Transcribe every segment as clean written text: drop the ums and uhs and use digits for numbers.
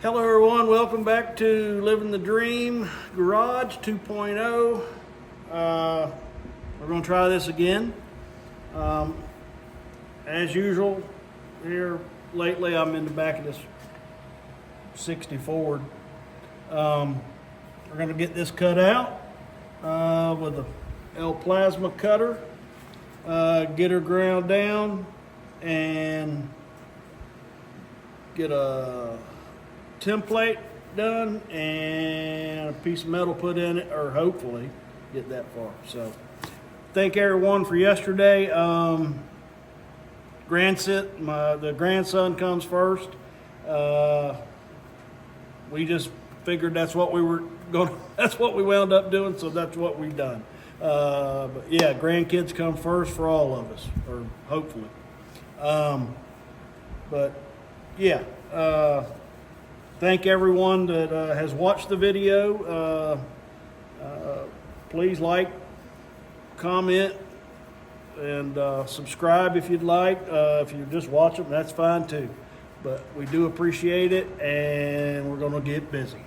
Hello everyone, welcome back to Living the Dream Garage 2.0. We're going to try this again. As usual, here lately I'm in the back of this 60 Ford. We're going to get this cut out with a L plasma cutter, get her ground down and get a template done and a piece of metal put in it, or hopefully get that far. So thank everyone for yesterday. The grandson comes first. We just figured that's what we were going that's what we wound up doing, so that's what we've done. But yeah, grandkids come first for all of us, or hopefully. But yeah, thank everyone that has watched the video. Please like, comment, and subscribe if you'd like. If you're just watching, that's fine too. But we do appreciate it, and we're going to get busy.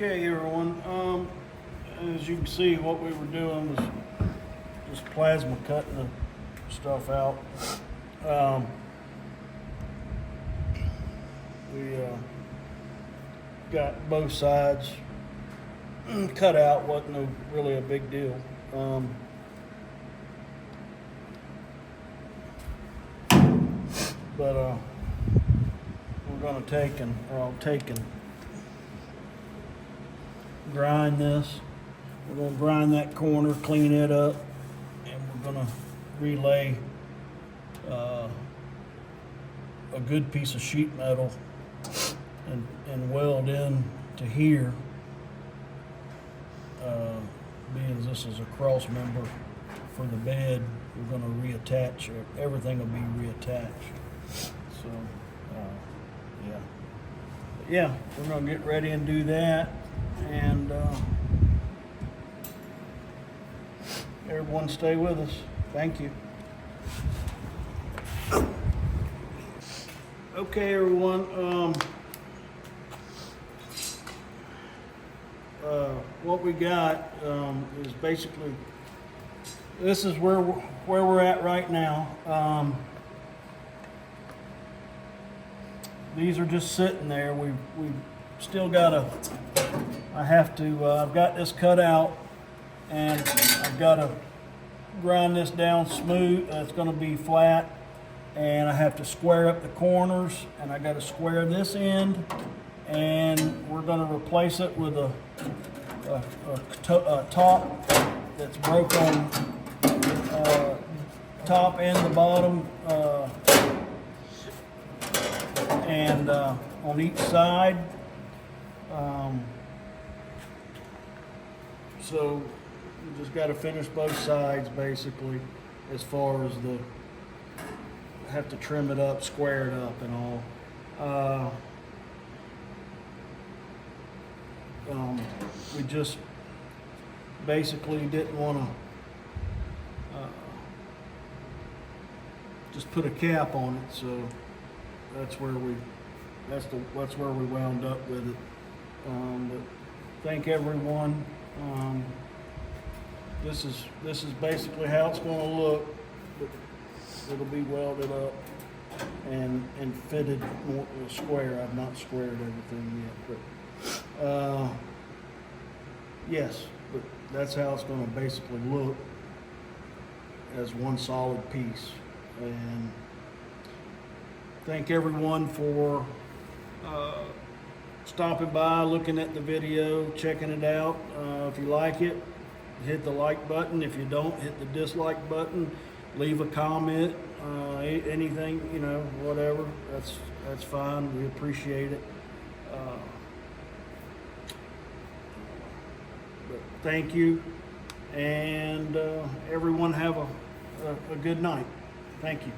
Okay, everyone. As you can see, what we were doing was just plasma cutting the stuff out. We got both sides cut out. Wasn't really a big deal. But we're going to take and grind this. We're going to grind that corner, clean it up, and we're going to relay a good piece of sheet metal and weld in to here. Being this is a cross member for the bed, we're going to reattach. Everything will be reattached. So, yeah, we're going to get ready and do that. And everyone stay with us. Thank you. Okay, everyone. What we got is basically, this is where we're at right now. These are just sitting there. We've still got I've got this cut out, and I've got to grind this down smooth. It's going to be flat, and I have to square up the corners, and I got to square this end, and we're going to replace it with a top that's broke on top and the bottom, and on each side. So we just got to finish both sides basically, as far as have to trim it up, square it up and all. We just basically didn't want to just put a cap on it, so that's where we wound up with it. But thank everyone. This is basically how it's going to look. It'll be welded up and fitted more square. I've not squared everything yet, but yes, but that's how it's going to basically look, as one solid piece. And thank everyone for stopping by, looking at the video, checking it out. If you like it, hit the like button. If you don't, hit the dislike button. Leave a comment, anything, whatever. That's fine. We appreciate it. But thank you, and everyone have a good night. Thank you.